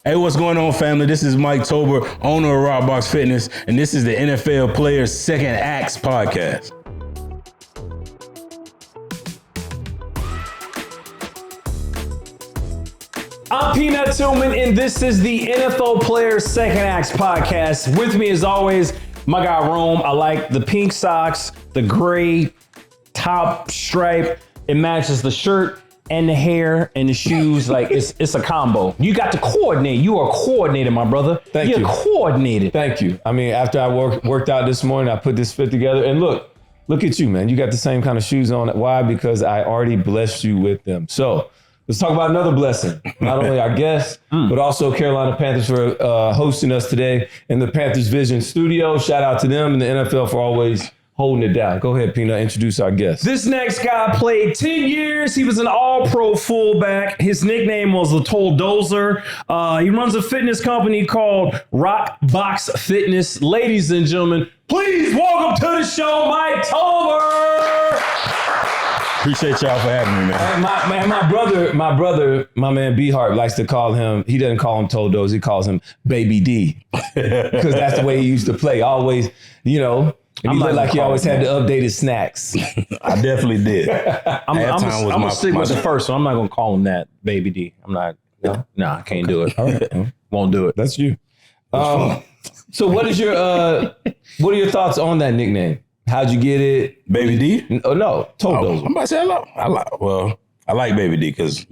Hey, what's going on, family? This is Mike Tolbert, owner of Rockbox Fitness, and this is the NFL Players Second Acts podcast. I'm Peanut Tillman, and this is the NFL Players Second Acts podcast. With me, as always, my guy Rome. I like the pink socks, the gray top stripe. It matches the shirt and the hair and the shoes. Like it's a combo. You got to coordinate. You are coordinated, my brother. You're coordinated. Thank you. I mean, after I worked out this morning, I put this fit together, and look at you, man. You got the same kind of shoes on. Why? Because I already blessed you with them. So let's talk about another blessing. Not only our guests, but also Carolina Panthers for hosting us today in the Panthers Vision studio. Shout out to them and the NFL for always holding it down. Go ahead, Peanut, introduce our guest. This next guy played 10 years. He was an all-pro fullback. His nickname was the Toldozer. He runs a fitness company called Rockbox Fitness. Ladies and gentlemen, please welcome to the show, Mike Tolbert. Appreciate y'all for having me, man. My man B Hart likes to call him, he doesn't call him Toldozer, he calls him Baby D. Because that's the way he used to play. Always, you know, and he looked like he always had the updated snacks. I definitely did. I'm going to stick with the first one. I'm not going to call him that, Baby D. I'm not. No, I can't do it. All right. Won't do it. That's you. So what are your thoughts on that nickname? How'd you get it? Baby D? Oh, no, Toldozer. I'm about to say I like Baby D because,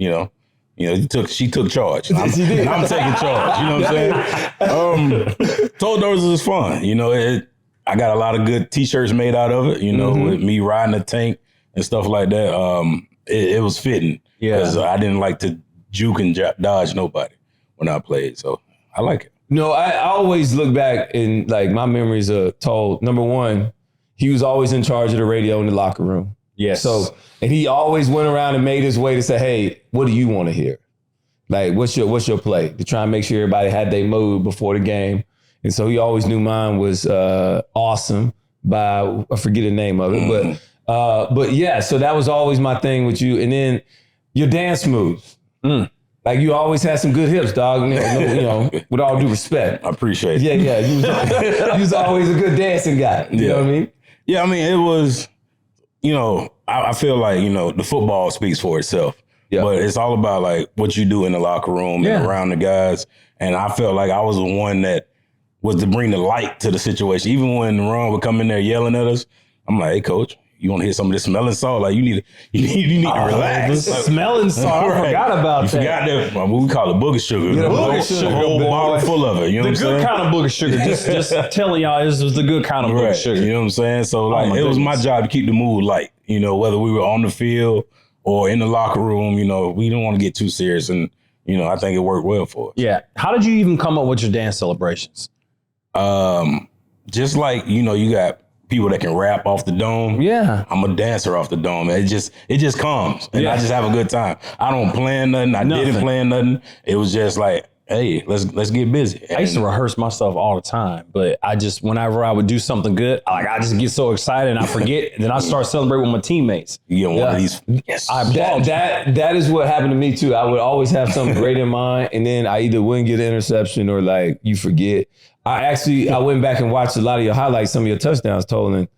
she took charge. And I'm taking charge. You know what I'm saying? Toldozer is fun. I got a lot of good T-shirts made out of it, with me riding a tank and stuff like that. It was fitting because I didn't like to juke and dodge nobody when I played. So I like it. No, I always look back and like my memories are told. Number one, he was always in charge of the radio in the locker room. Yes. So, and he always went around and made his way to say, hey, what do you want to hear? Like, what's your play? To try and make sure everybody had their mood before the game. And so he always knew mine was awesome by, I forget the name of it, but yeah, so that was always my thing with you. And then your dance moves. Like you always had some good hips, dog. With all due respect. I appreciate it. Yeah. You was always a good dancing guy. You know what I mean? Yeah, I mean, it was, I feel like, the football speaks for itself. Yeah. But it's all about like what you do in the locker room and around the guys. And I felt like I was the one that was to bring the light to the situation. Even when Ron would come in there yelling at us, I'm like, hey, coach, you want to hear some of this smelling salt? Like you need to relax. Smelling salt. I forgot about that. Forgot that. What we call it booger sugar. Yeah, booger sugar. Whole bottle full of it. You know what I'm saying? The good kind of booger sugar. Just telling y'all, this was the good kind of booger sugar. You know what I'm saying? So it was my job to keep the mood light. Whether we were on the field or in the locker room. We don't want to get too serious, and I think it worked well for us. Yeah. How did you even come up with your dance celebrations? Just like you got people that can rap off the dome. Yeah. I'm a dancer off the dome. It just comes. And I just have a good time. I don't plan nothing. I didn't plan nothing. It was just like, hey, let's get busy. I used to rehearse myself all the time, but whenever I would do something good, I just get so excited and I forget. And then I start celebrating with my teammates. You get one of these. Yes. That is what happened to me too. I would always have something great in mind, and then I either wouldn't get an interception or like you forget. I went back and watched a lot of your highlights, some of your touchdowns, Tolan.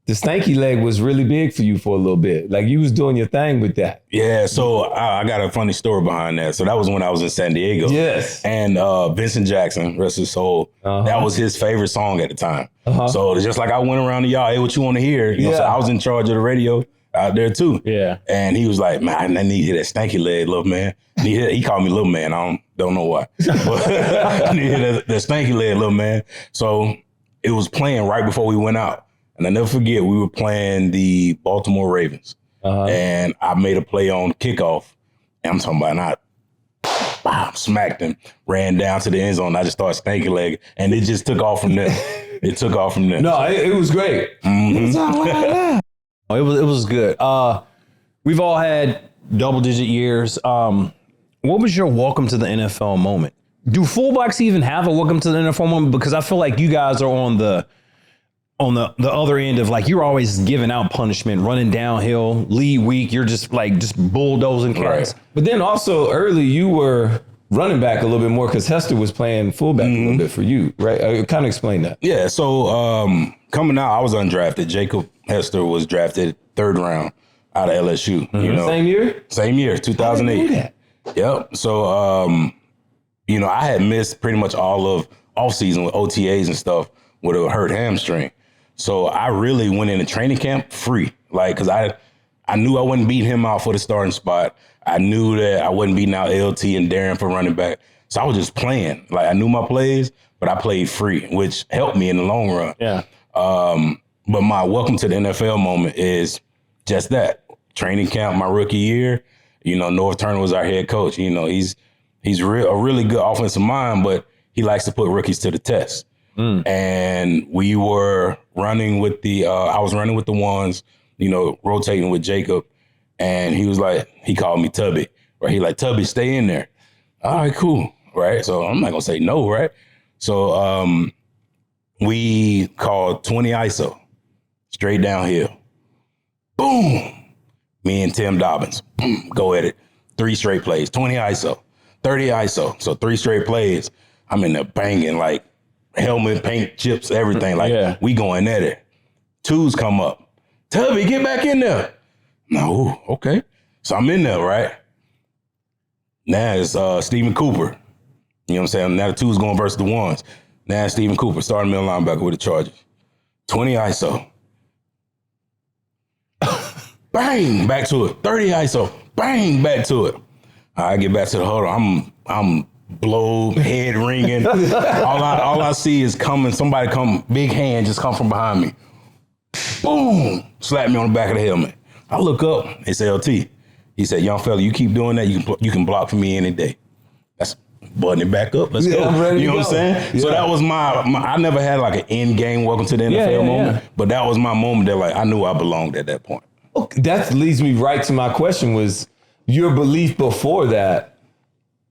The stanky leg was really big for you for a little bit. Like you was doing your thing with that. Yeah, so I got a funny story behind that. So that was when I was in San Diego. Yes. And Vincent Jackson, rest his soul, that was his favorite song at the time. So just like I went around to y'all, hey, what you want to hear? So I was in charge of the radio out there too. Yeah. And he was like, man, I need to hear that stanky leg, little man. He called me little man. I don't know why. But I need to hear that stanky leg, little man. So it was playing right before we went out. And I never forget, we were playing the Baltimore Ravens. And I made a play on kickoff. And I'm talking about, and I smacked him, ran down to the end zone. I just started stanky leg. And it just took off from there. No, it was great. Mm-hmm. It was good. We've all had double-digit years. What was your welcome to the NFL moment? Do fullbacks even have a welcome to the NFL moment? Because I feel like you guys are on the other end of like you're always giving out punishment, running downhill, lead week. You're just bulldozing cats. Right. But then also early you were running back a little bit more because Hester was playing fullback a little bit for you, right? Kind of explain that. Yeah, so coming out, I was undrafted. Jacob Hester was drafted 3rd round out of LSU. You know, Same year? Same year, 2008. I didn't know that. Yep. So, you know, I had missed pretty much all of offseason with OTAs and stuff with a hurt hamstring. So I really went into training camp free, like, because I knew I wasn't beating him out for the starting spot. I knew that I wasn't beating out LT and Darren for running back. So I was just playing. Like, I knew my plays, but I played free, which helped me in the long run. Yeah. But my welcome to the NFL moment is just that. Training camp my rookie year, you know, North Turner was our head coach. You know, he's a really good offensive mind, but he likes to put rookies to the test. And we were running with I was running with the ones, you know, rotating with Jacob. And he was like, he called me Tubby, right? He like, Tubby, stay in there. All right, cool, right? So I'm not gonna say no, right? So we called 20 ISO, straight downhill. Boom. Me and Tim Dobbins, go at it. 3 straight plays, 20 ISO, 30 ISO. So 3 straight plays. I'm in there banging, like helmet, paint, chips, everything. Like, we going at it. 2s come up. Tubby, get back in there. No, okay. So I'm in there, right? Now it's Stephen Cooper. You know what I'm saying? Now the 2's going versus the 1s. Now it's Stephen Cooper, starting middle linebacker with the Chargers. 20 ISO. Bang, back to it. 30 ISO. Bang, back to it. I get back to the huddle. I'm blowed, head ringing. all I see is somebody come, big hand just come from behind me. Boom, slap me on the back of the helmet. I look up, it's LT. He said, young fella, you keep doing that, you can block for me any day. That's button it back up. Let's go. You know what I'm saying? Yeah. So that was my I never had like an end game welcome to the NFL moment, but that was my moment that like I knew I belonged at that point. Okay, that leads me right to my question was your belief before that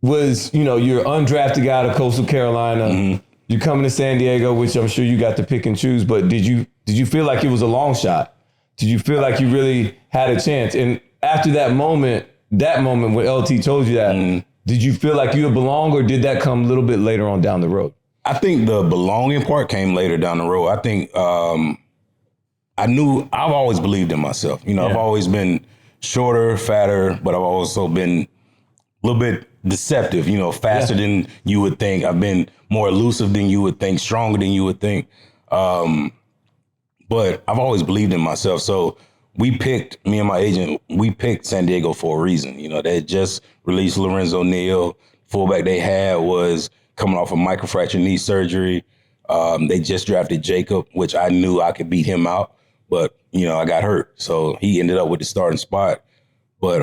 was, you know, you're an undrafted guy to Coastal Carolina. You're coming to San Diego, which I'm sure you got to pick and choose, but did you feel like it was a long shot? Did you feel like you really had a chance? And after that moment when LT told you that, did you feel like you would belong, or did that come a little bit later on down the road? I think the belonging part came later down the road. I think I've always believed in myself. You know, I've always been shorter, fatter, but I've also been a little bit deceptive, you know, faster than you would think. I've been more elusive than you would think, stronger than you would think. But I've always believed in myself. So me and my agent, we picked San Diego for a reason. You know, they had just released Lorenzo Neal. Fullback they had was coming off a microfracture knee surgery. They just drafted Jacob, which I knew I could beat him out. But, you know, I got hurt. So he ended up with the starting spot. But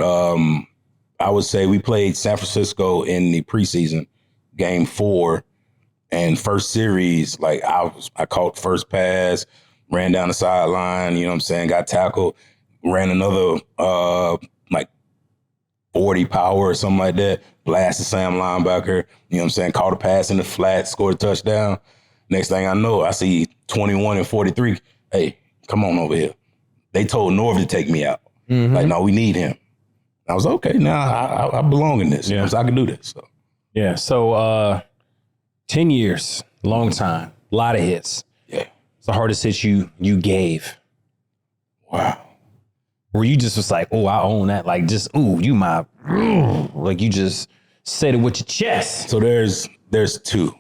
I would say we played San Francisco in the preseason, game 4. And first series, like I caught first pass, ran down the sideline, you know what I'm saying, got tackled, ran another like 40 power or something like that, blasted Sam linebacker, you know what I'm saying, caught a pass in the flat, scored a touchdown. Next thing I know, I see 21 and 43. Hey, come on over here. They told Norv to take me out. Like, no, we need him. I was okay. Now I belong in this. So I can do this. So. Yeah. So 10 years, long time, a lot of hits. Yeah. It's the hardest hit you gave. Wow. Where you just was like, oh, I own that. Like, just, ooh, you my, like you just said it with your chest. So there's 2.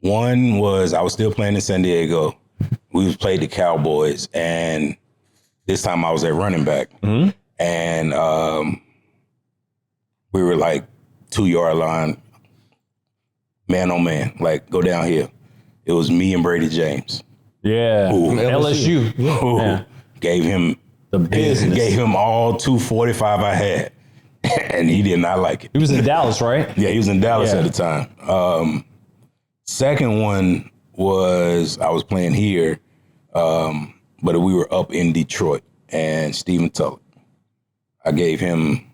One was I was still playing in San Diego. We played the Cowboys, and this time I was at running back. And we were like 2-yard line, man on man, like go down here. It was me and Brady James. Yeah, Ooh. LSU. Ooh. Yeah. Gave him the business. Gave him all 245 I had, and he did not like it. He was in Dallas, right? Yeah, he was in Dallas at the time. Second one was I was playing here, but we were up in Detroit, and Stephen Tulloch. I gave him.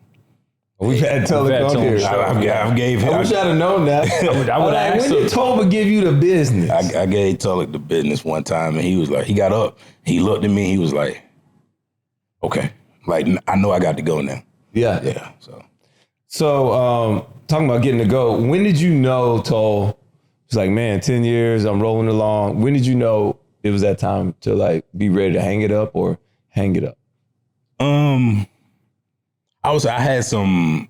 We've had Tulloch on here. I gave him. I wish I'd have known that. I would have asked. When did Tolbert give you the business? I gave Tulloch the business one time, and he was like, he got up, he looked at me, he was like, okay, like I know I got to go now. Yeah. So talking about getting to go, when did you know, Tol, it's like, man, 10 years, I'm rolling along. When did you know it was that time to like be ready to hang it up or hang it up? I had some,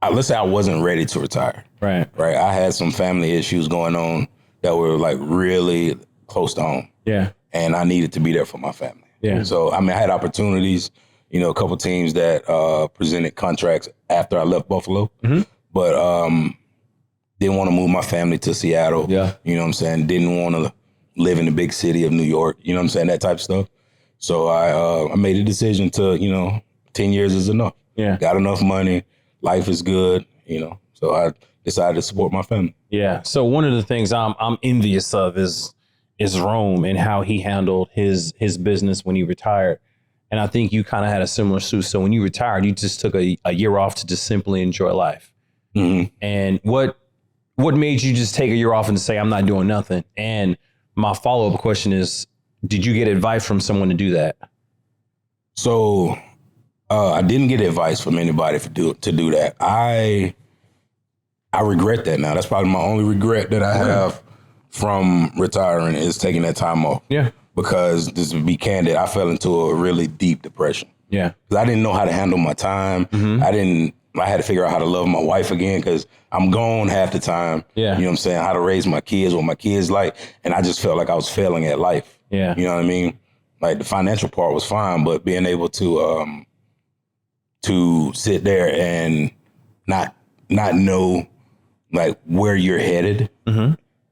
let's say I wasn't ready to retire. Right. Right. I had some family issues going on that were like really close to home. Yeah. And I needed to be there for my family. Yeah. So, I mean, I had opportunities, you know, a couple teams that presented contracts after I left Buffalo, but didn't want to move my family to Seattle. Yeah. You know what I'm saying? Didn't want to live in the big city of New York. You know what I'm saying? That type of stuff. So I made a decision to, you know, 10 years is enough. Yeah. Got enough money. Life is good, you know. So I decided to support my family. Yeah. So one of the things I'm envious of is Rome and how he handled his business when he retired. And I think you kind of had a similar suit. So when you retired, you just took a year off to just simply enjoy life. Mm-hmm. And what made you just take a year off and say, I'm not doing nothing? And my follow-up question is, did you get advice from someone to do that? So I didn't get advice from anybody to do that. I regret that now. That's probably my only regret that I have from retiring is taking that time off. Yeah. Because, just to be candid, I fell into a really deep depression. Yeah. Because I didn't know how to handle my time. I had to figure out how to love my wife again because I'm gone half the time. Yeah. You know what I'm saying? How to raise my kids, what my kids like. And I just felt like I was failing at life. Yeah. You know what I mean? Like the financial part was fine, but being able to sit there and not know like where you're headed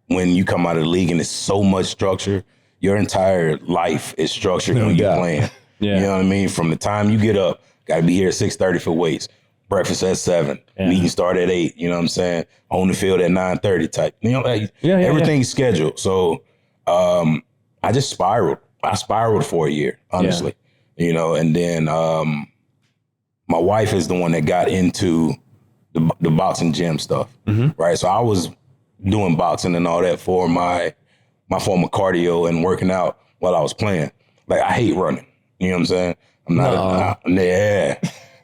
when you come out of the league and it's so much structure. Your entire life is structured when you're playing. Yeah. You know what I mean? From the time you get up, got to be here at 6:30 for weights, breakfast at 7, meeting start at 8. You know what I'm saying? On the field at 9:30 type. You know, like everything's scheduled. So I just spiraled. I spiraled for a year, honestly. You know, and then my wife is the one that got into the boxing gym stuff, right? So I was doing boxing and all that for my former cardio and working out while I was playing. Like, I hate running. You know what I'm saying?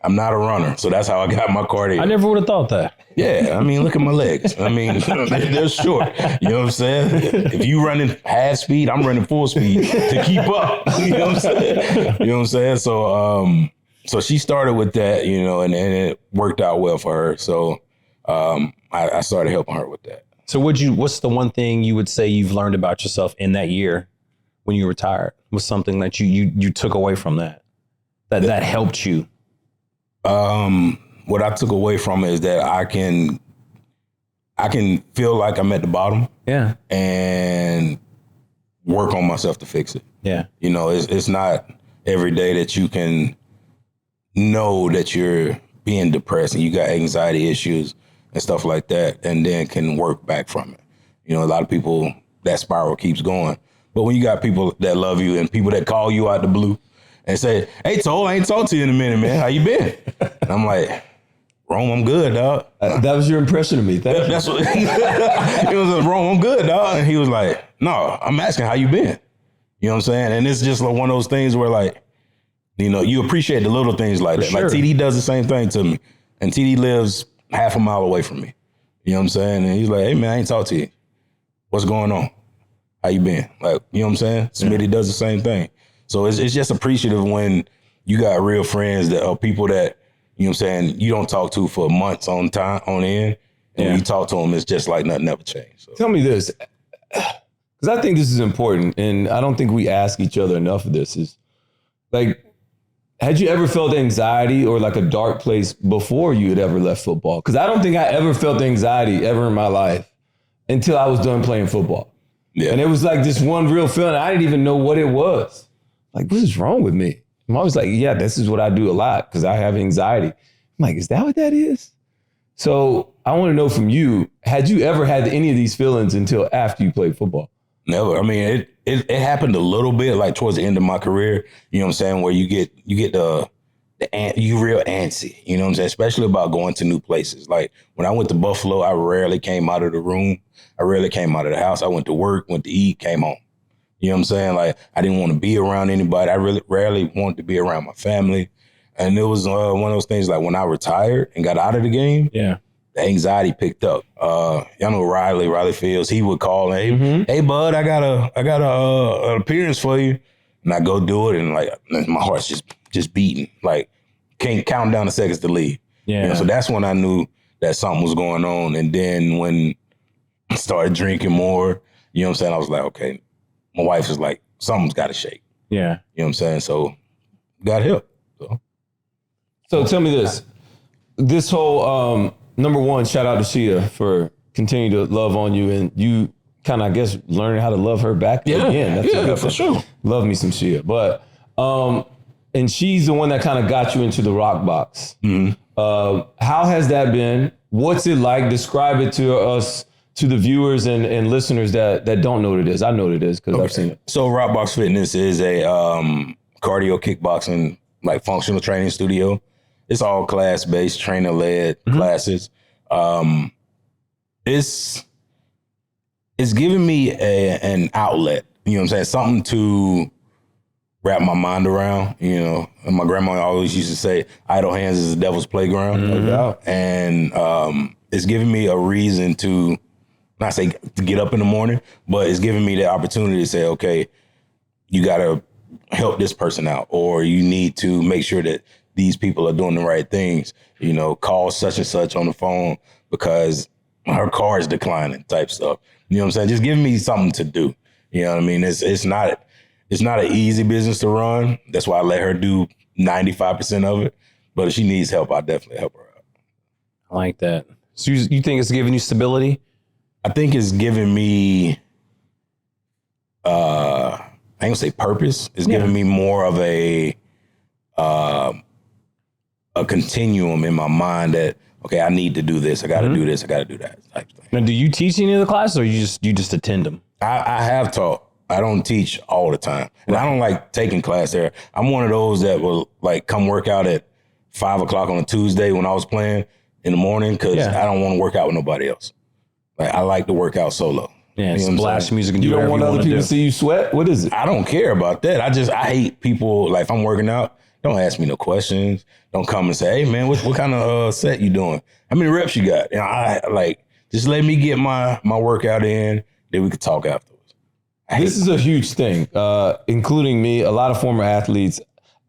I'm not a runner. So that's how I got my cardio. I never would have thought that. Yeah, I mean, look at my legs. I mean, they're short. You know what I'm saying? If you running half speed, I'm running full speed to keep up. You know what I'm saying? You know what I'm saying? So she started with that, you know, and it worked out well for her. So I started helping her with that. So what's the one thing you would say you've learned about yourself in that year when you retired? Was something that you took away from that helped you? What I took away from it is that I can feel like I'm at the bottom. Yeah. And work on myself to fix it. Yeah. You know, it's not every day that you can know that you're being depressed and you got anxiety issues and stuff like that, and then can work back from it. You know, a lot of people, that spiral keeps going. But when you got people that love you and people that call you out the blue and say, "Hey, Tol, I ain't talked to you in a minute, man. How you been?" And I'm like, "Rome, I'm good, dog." That was your impression of me. That's what it was. Rome, I'm good, dog. And he was like, "No, I'm asking how you been." You know what I'm saying? And it's just like one of those things where, like, you know, you appreciate the little things like that. Sure. Like TD does the same thing to me, and TD lives half a mile away from me. You know what I'm saying? And he's like, "Hey, man, I ain't talked to you. What's going on? How you been?" Like, you know what I'm saying? Smitty does the same thing. So it's just appreciative when you got real friends that are people that, you know what I'm saying, you don't talk to for months on end. And when you talk to them, it's just like nothing ever changed. So. Tell me this, because I think this is important, and I don't think we ask each other enough of this, is like, had you ever felt anxiety or like a dark place before you had ever left football? Because I don't think I ever felt anxiety ever in my life until I was done playing football. Yeah. And it was like this one real feeling. I didn't even know what it was. Like, what is wrong with me? I'm always like, yeah, this is what I do a lot because I have anxiety. I'm like, is that what that is? So I want to know from you, had you ever had any of these feelings until after you played football? Never. I mean, it happened a little bit like towards the end of my career, you know what I'm saying, where you get you real antsy, you know what I'm saying, especially about going to new places. Like when I went to Buffalo, I rarely came out of the room. I rarely came out of the house. I went to work, went to eat, came home. You know what I'm saying? Like I didn't want to be around anybody. I really rarely wanted to be around my family. And it was one of those things like when I retired and got out of the game, Yeah. the anxiety picked up. Y'all know Riley Fields. He would call, hey bud, I got an appearance for you, and I go do it, and like my heart's just beating, like can't count down the seconds to leave. Yeah. You know, so that's when I knew that something was going on. And then when I started drinking more, you know what I'm saying, I was like, okay, my wife was like, something's got to shake. Yeah. You know what I'm saying? So got help. So tell me this whole number one, shout out to Shia for continuing to love on you, and you kind of, I guess, learning how to love her back again. That's a good for thing. sure. Love me some Shia. But and she's the one that kind of got you into the rock box. Mm-hmm. How has that been? What's it like? Describe it to us, to the viewers and listeners that don't know what it is. I know what it is because I've seen it. So Rockbox Fitness is a cardio kickboxing, like functional training studio. It's all class-based, trainer-led classes. It's giving me an outlet, you know what I'm saying? Something to wrap my mind around, you know. And my grandma always used to say, idle hands is the devil's playground. No doubt. And it's giving me a reason to, not say to get up in the morning, but it's giving me the opportunity to say, okay, you got to help this person out, or you need to make sure that these people are doing the right things. You know, call such and such on the phone because her car is declining type stuff. You know what I'm saying? Just giving me something to do. You know what I mean? It's not an easy business to run. That's why I let her do 95% of it. But if she needs help, I'll definitely help her out. I like that. So you think it's giving you stability? I think it's giving me, I ain't gonna say purpose. It's giving me more of a continuum in my mind that, okay, I need to do this. I got to do this. I got to do that type of thing. Now, do you teach any of the classes, or you just attend them? I have taught. I don't teach all the time, and I don't like taking class there. I'm one of those that will like come work out at 5 o'clock on a Tuesday when I was playing in the morning because I don't want to work out with nobody else. Like I like to work out solo. Yeah, you know splash music and You do don't whatever want other people do. to see you sweat? What is it? I don't care about that. I hate people, like if I'm working out, don't ask me no questions. Don't come and say, hey man, what kind of set you doing? How many reps you got? You know, I like, just let me get my workout in, then we could talk afterwards. This is a huge thing, including me, a lot of former athletes.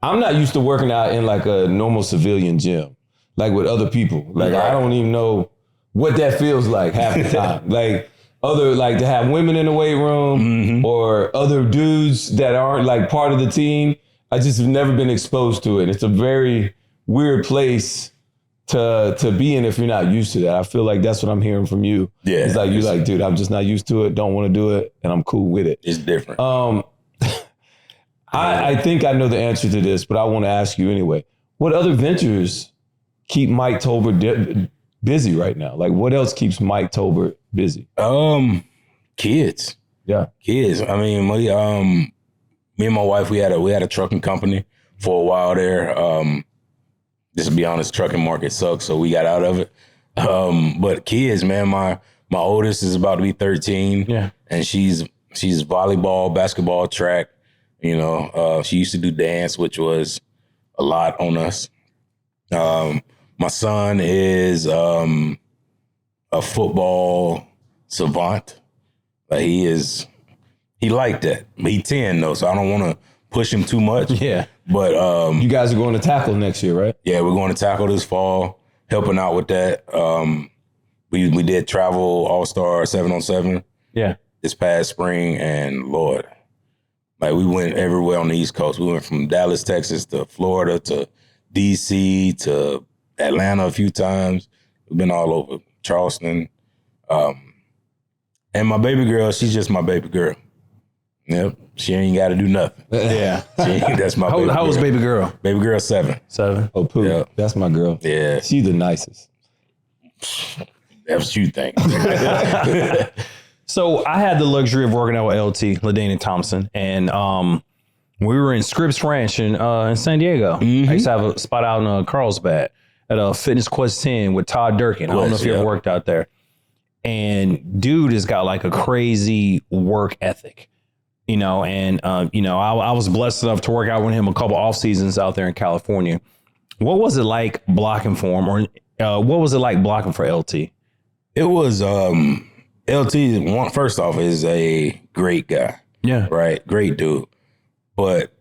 I'm not used to working out in like a normal civilian gym, like with other people. Like I don't even know what that feels like half the time. Like to have women in the weight room or other dudes that aren't like part of the team. I just have never been exposed to it. It's a very weird place to be in if you're not used to that. I feel like that's what I'm hearing from you. Yeah. It's like, you're like, dude, I'm just not used to it. Don't want to do it. And I'm cool with it. It's different. I think I know the answer to this, but I want to ask you anyway. What other ventures keep Mike Tolbert busy right now? Like what else keeps Mike Tolbert busy? Kids. Yeah. Kids. I mean, me and my wife, we had a trucking company for a while there. Just to be honest, trucking market sucks, so we got out of it. But kids, man, my oldest is about to be 13. Yeah. And she's volleyball, basketball, track. You know, she used to do dance, which was a lot on us. My son is a football savant. He liked that. But he's 10 though, so I don't want to push him too much. Yeah. But you guys are going to tackle next year, right? Yeah, we're going to tackle this fall, helping out with that. We did travel All-Star 7-on-7. Yeah. This past spring, and Lord, like we went everywhere on the East Coast. We went from Dallas, Texas to Florida to DC to Atlanta a few times. We've been all over, Charleston. And my baby girl, she's just my baby girl. Yep. She ain't got to do nothing. Yeah. That's my baby girl. How old's baby girl? Baby girl 7. 7. Oh, poo. Yep. That's my girl. Yeah. She's the nicest. That's what you think. So I had the luxury of working out with LT, LaDainian Tomlinson, and we were in Scripps Ranch in San Diego. I used to have a spot out in Carlsbad at a Fitness Quest 10 with Todd Durkin. I don't know if you ever worked out there. And dude has got like a crazy work ethic, you know, and, I was blessed enough to work out with him a couple off seasons out there in California. What was it like blocking for him, or what was it like blocking for LT? It was LT. First off, is a great guy. Yeah, Right, great dude, but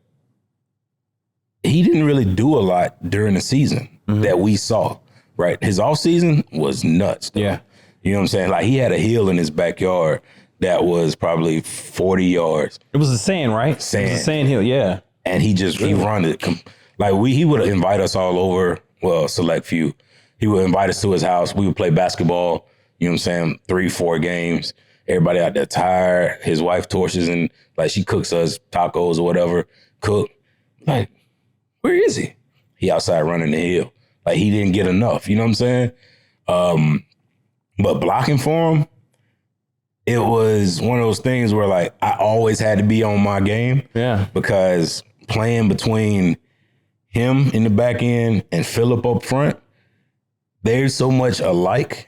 he didn't really do a lot during the season that we saw. Right, his off season was nuts. Though. Yeah. You know what I'm saying? Like he had a hill in his backyard that was probably 40 yards. It was the sand, right? Sand. It was the sand hill, yeah. And he run it. Like he would invite us all over, well, select few. He would invite us to his house. We would play basketball, you know what I'm saying, 3-4 games. Everybody out there tired. His wife torches and like she cooks us tacos or whatever, cook. Like, where is he? He outside running the hill. Like he didn't get enough, you know what I'm saying? But blocking for him, it was one of those things where like I always had to be on my game. Yeah. Because playing between him in the back end and Phillip up front, they're so much alike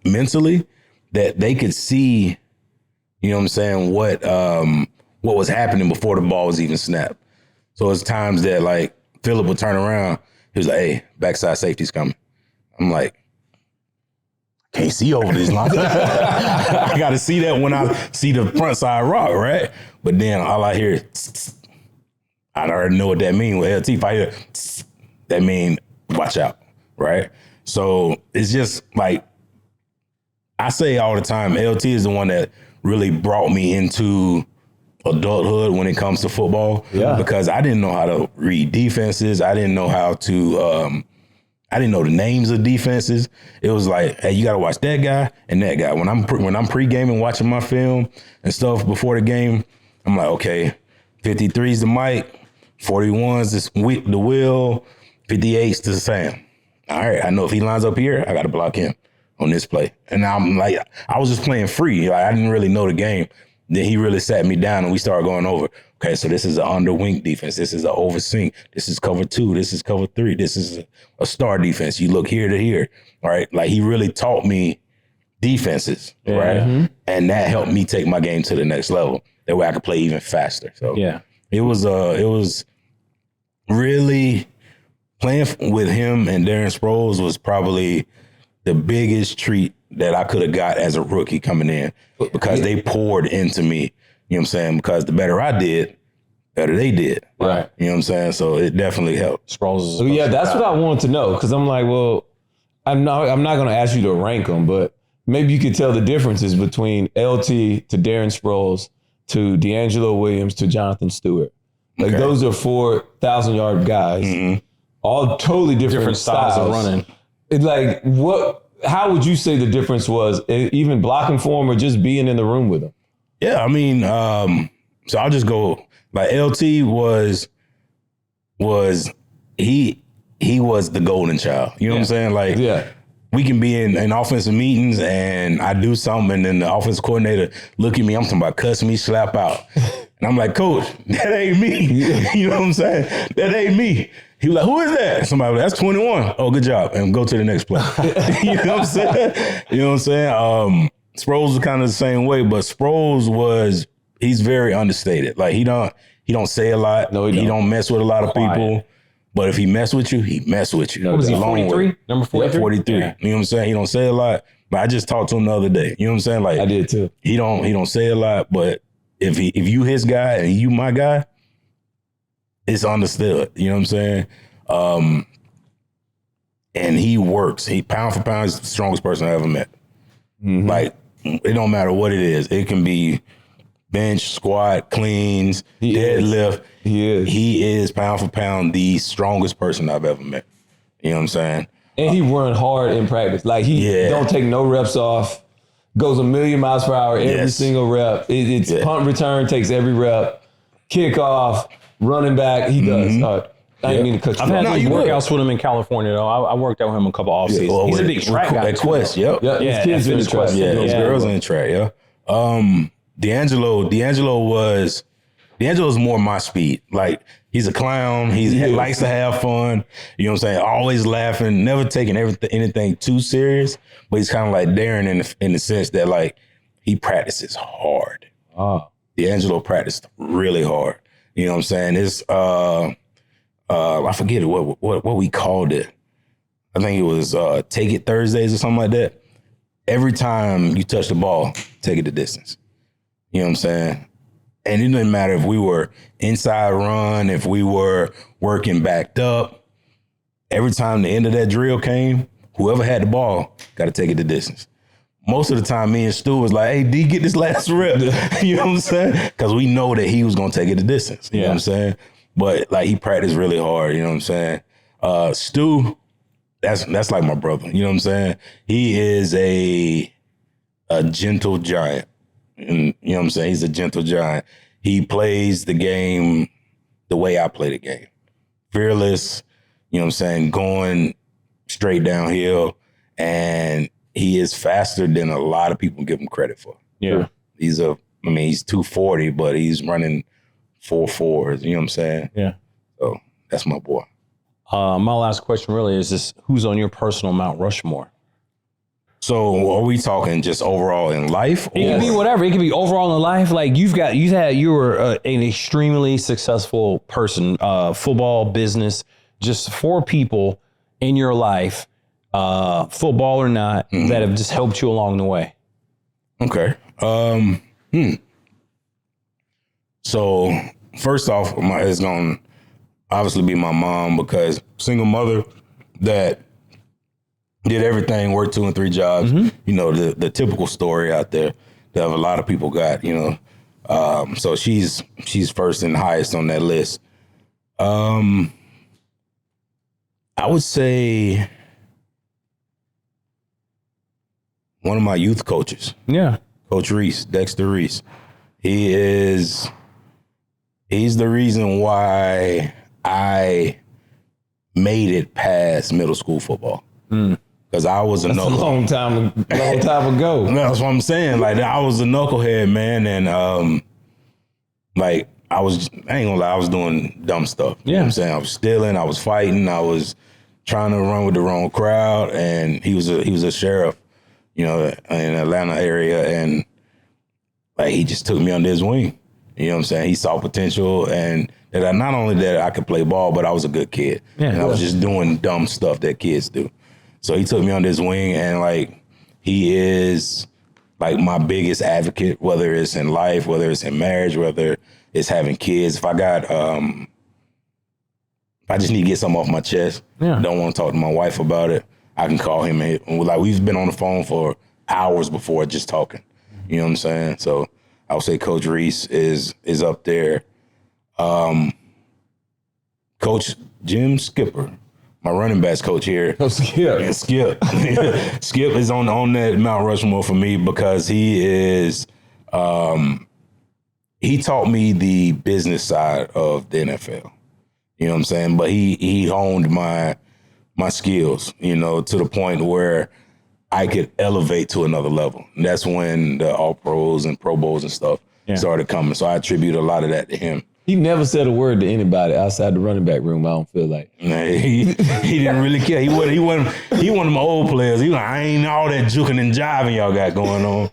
mentally that they could see, you know what I'm saying, what was happening before the ball was even snapped. So it's times that like Phillip would turn around, he was like, hey, backside safety's coming. I'm like, can't see over this line. I got to see that when I see the front side rock, right? But then all I hear is, I already know what that means with LT. If I hear, that mean watch out, right? So it's just like, I say all the time, LT is the one that really brought me into adulthood when it comes to football. Yeah. Because I didn't know how to read defenses. I didn't know how to, I didn't know the names of defenses. It was like, hey, you got to watch that guy and that guy. When I'm pre-gaming, watching my film and stuff before the game, I'm like, okay, 53's the Mike, 41's the Will, 58's the Sam. All right, I know if he lines up here, I got to block him on this play. And I'm like, I was just playing free. Like, I didn't really know the game. Then he really sat me down and we started going over. Okay, so this is an under wing defense. This is an over sink. This is cover 2. This is cover 3. This is a star defense. You look here to here. All right. Like he really taught me defenses. Yeah. Right. Mm-hmm. And that helped me take my game to the next level. That way I could play even faster. So yeah, it was really playing with him and Darren Sproles was probably the biggest treat that I could have got as a rookie coming in because they poured into me. You know what I'm saying? Because the better I did, better they did. Right. You know what I'm saying? So it definitely helped. So yeah, that's what I wanted to know. Because I'm like, well, I'm not going to ask you to rank them, but maybe you could tell the differences between LT to Darren Sproles to D'Angelo Williams to Jonathan Stewart. Like those are 4,000-yard guys, all totally different styles of running. It's like how would you say the difference was, even blocking for him or just being in the room with him? Yeah, I mean, so I'll just go like LT was he was the golden child. You know what I'm saying? Like, we can be in offensive meetings and I do something and then the offensive coordinator look at me, I'm talking about cuss me, slap out. And I'm like, coach, that ain't me. You know what I'm saying? That ain't me. He was like, who is that? Somebody was like, that's 21. Oh, good job. And go to the next play. You know what I'm saying? You know what I'm saying? Sproles was kind of the same way, but Sproles he's very understated. Like he don't say a lot. No, he don't mess with a lot of people. But if he mess with you, he mess with you. What was he, 43? Number 43? Yeah, 43. Yeah. You know what I'm saying? He don't say a lot. But I just talked to him the other day. You know what I'm saying? Like I did too. He don't say a lot, but if you his guy and you my guy, it's understood. You know what I'm saying? And he works. He pound for pound is the strongest person I ever met. Mm-hmm. Like, it don't matter what it is. It can be bench, squat, cleans, deadlift. He is pound for pound the strongest person I've ever met. You know what I'm saying? And he run hard in practice. Like he don't take no reps off. Goes a million miles per hour every single rep. It's punt return, takes every rep. Kickoff, running back, he does. I didn't mean to cut you off. I've had workouts with him in California, though. I worked out with him a couple off seasons. He's a big track guy. At Quest, yep. Yeah, his kids in the track. Yeah, his girls in the track, yeah. D'Angelo's more my speed. Like, he's a clown. He likes to have fun. You know what I'm saying? Always laughing, never taking anything too serious. But he's kind of like Darren in the sense that, like, he practices hard. D'Angelo practiced really hard. You know what I'm saying? It's I forget what we called it. I think it was Take It Thursdays or something like that. Every time you touch the ball, take it the distance. You know what I'm saying? And it didn't matter if we were inside run, if we were working backed up. Every time the end of that drill came, whoever had the ball got to take it the distance. Most of the time, me and Stu was like, hey, D, get this last rep. You know what I'm saying? Because we know that he was going to take it the distance. You know what I'm saying? But, like, he practiced really hard. You know what I'm saying? Stu, that's like my brother. You know what I'm saying? He is a gentle giant. And, you know what I'm saying? He's a gentle giant. He plays the game the way I play the game. Fearless, you know what I'm saying, going straight downhill. And he is faster than a lot of people give him credit for. Yeah. He's 240, but he's running 4.4s. You know what I'm saying? Yeah. So that's my boy. My last question really is just who's on your personal Mount Rushmore? So are we talking just overall in life? It can be whatever. It can be overall in life. Like you were an extremely successful person, football, business, just 4 people in your life, football or not, that have just helped you along the way. Okay. So first off, it's going to obviously be my mom, because single mother that did everything, worked 2 and 3 jobs. You know, the typical story out there that a lot of people got, you know. So she's first and highest on that list. I would say one of my youth coaches. Yeah. Coach Reese, Dexter Reese. He's the reason why I made it past middle school football. Because I was a knucklehead. A long time ago. That's what I'm saying. Like, I was a knucklehead, man. And, like, I ain't gonna lie, I was doing dumb stuff. You know what I'm saying? I was stealing, I was fighting, I was trying to run with the wrong crowd. And he was a sheriff, you know, in the Atlanta area. And, like, he just took me under his wing. You know what I'm saying? He saw potential, and that not only that I could play ball, but I was a good kid. Yeah, and I was just doing dumb stuff that kids do. So he took me under his wing, and, like, he is, like, my biggest advocate, whether it's in life, whether it's in marriage, whether it's having kids. If I just need to get something off my chest, don't want to talk to my wife about it, I can call him. And, like, we've been on the phone for hours before just talking. You know what I'm saying? So I would say Coach Reese is up there. Coach Jim Skipper, my running backs coach here. Skip. And Skip. Skip is on that Mount Rushmore for me, because he is he taught me the business side of the NFL. You know what I'm saying? But he honed my skills, you know, to the point where I could elevate to another level. And that's when the All Pros and Pro Bowls and stuff started coming. So I attribute a lot of that to him. He never said a word to anybody outside the running back room, I don't feel like. He didn't really care. He wasn't one of them old players. He was like, I ain't all that juking and jiving y'all got going on.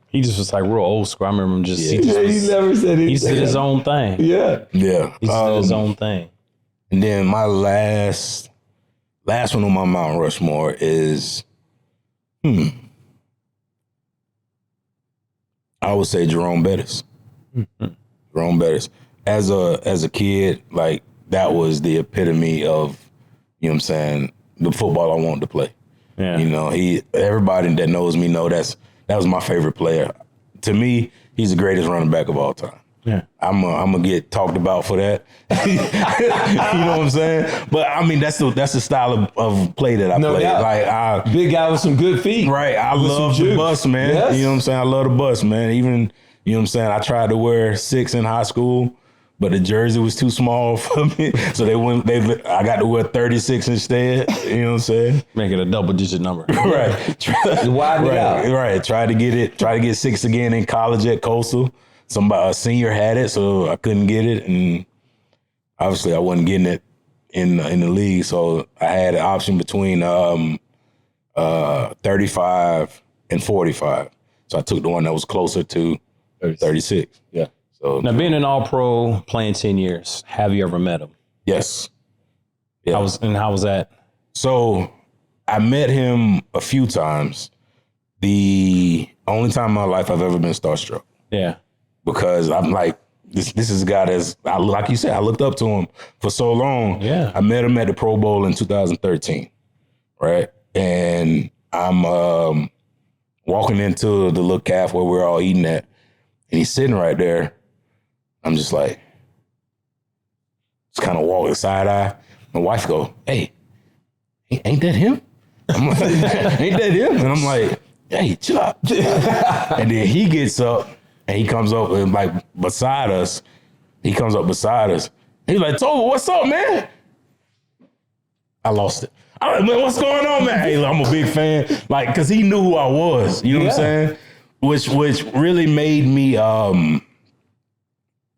He just was like real old school. I remember him just, he never said anything. He just did his own thing. Yeah. Yeah. He just did his own thing. And then my last one on my Mount Rushmore is, I would say Jerome Bettis. Jerome Bettis. As a kid, like, that was the epitome of, you know what I'm saying, the football I wanted to play. Yeah. You know, everybody that knows me know that was my favorite player. To me, he's the greatest running back of all time. Yeah. I'm gonna get talked about for that. You know what I'm saying? But I mean, that's the style of play that I play. Like, big guy with some good feet. Right. I love the bus, man. Yes. You know what I'm saying? I love the bus, man. Even, you know what I'm saying, I tried to wear 6 in high school, but the jersey was too small for me. So I got to wear 36 instead. You know what I'm saying? Make it a double-digit number. Right. Widen it out. Right. Try to get 6 again in college at Coastal. A senior had it, so I couldn't get it, and obviously I wasn't getting it in the league. So I had an option between 35 and 45. So I took the one that was closer to 36. Yeah. So now, being an All-Pro, playing 10 years, have you ever met him? Yes. Yeah. How was that? So I met him a few times. The only time in my life I've ever been starstruck. Yeah. Because I'm like, this is a guy like you said, I looked up to him for so long. Yeah. I met him at the Pro Bowl in 2013, right? And I'm walking into the little calf where we're all eating at, and he's sitting right there. I'm just like, just kind of walking side eye. My wife go, "Hey, ain't that him?" I'm like, "Ain't that him?" And I'm like, "Hey, chill out." And then he gets up and he comes up and like beside us. He comes up beside us. He's like, "Tolbert, what's up, man?" I lost it. I'm like, "Man, what's going on, man?" Hey, I'm a big fan, like, cause he knew who I was. You know what I'm saying? Which really made me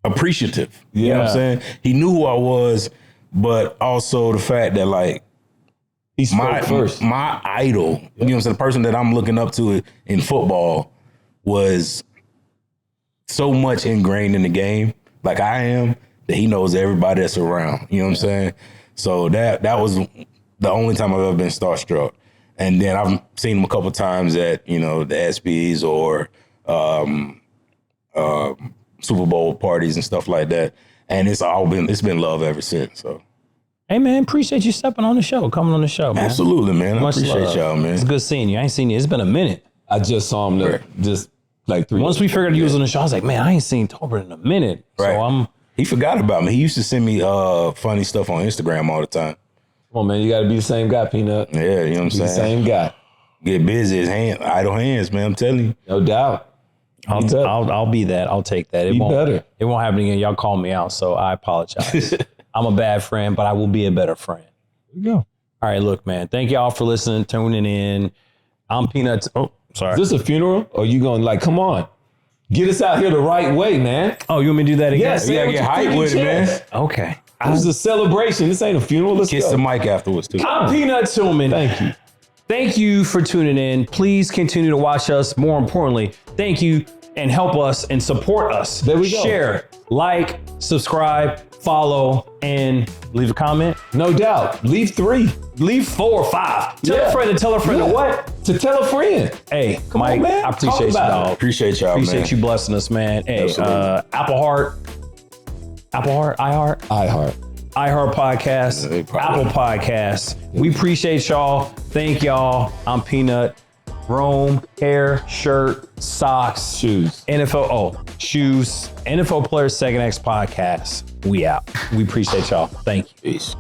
appreciative. You know what I'm saying? He knew who I was, but also the fact that like He's my idol, you know what I'm saying? The person that I'm looking up to in football was so much ingrained in the game, like I am, that he knows everybody that's around. You know what I'm saying? So that was the only time I've ever been starstruck. And then I've seen him a couple times at, the ESPYs or Super Bowl parties and stuff like that. And it's been love ever since. So, hey man, appreciate you stepping on the show, coming on the show, man. Absolutely, man. I Much appreciate love. y'all, man. It's good seeing you. I ain't seen you. It's been a minute. I just saw him just like 3 Once we figured you was on the show, I was like, man, I ain't seen Tolbert in a minute. Right. So He forgot about me. He used to send me funny stuff on Instagram all the time. Come on, man. You got to be the same guy, Peanut. Yeah, you know what I'm Be the saying? same guy. Get busy, idle hands, man. I'm telling you. No doubt. I'll be that. I'll take that. Be better. It won't happen again. Y'all call me out, so I apologize. I'm a bad friend, but I will be a better friend. There you go. All right, look, man. Thank y'all for listening, tuning in. I'm Peanut. Oh, sorry. Is this a funeral? Or you going like, come on, get us out here the right way, man? Oh, you want me to do that again? Yes, You gotta get hype with it, man. Okay. This is a celebration. This ain't a funeral. Let's Kiss go. the mic afterwards, too. I'm Peanut Tillman. Thank you. Thank you for tuning in. Please continue to watch us. More importantly, thank you and help us and support us. There we go. Share, like, subscribe, follow, and leave a comment. No doubt. Leave 3. Leave 4 or 5. Tell a friend to tell a friend to what? To tell a friend. Hey, Come Mike, on, man. I appreciate Talk you, about it. dog. Appreciate y'all, Appreciate man. you blessing us, man. Hey, Absolutely. iHeart Podcast, Yeah, probably. Apple Podcasts. We appreciate y'all. Thank y'all. I'm Peanut. Rome, hair, shirt, socks, Shoes. shoes, NFL Players Second X Podcast. We out. We appreciate y'all. Thank you. Peace.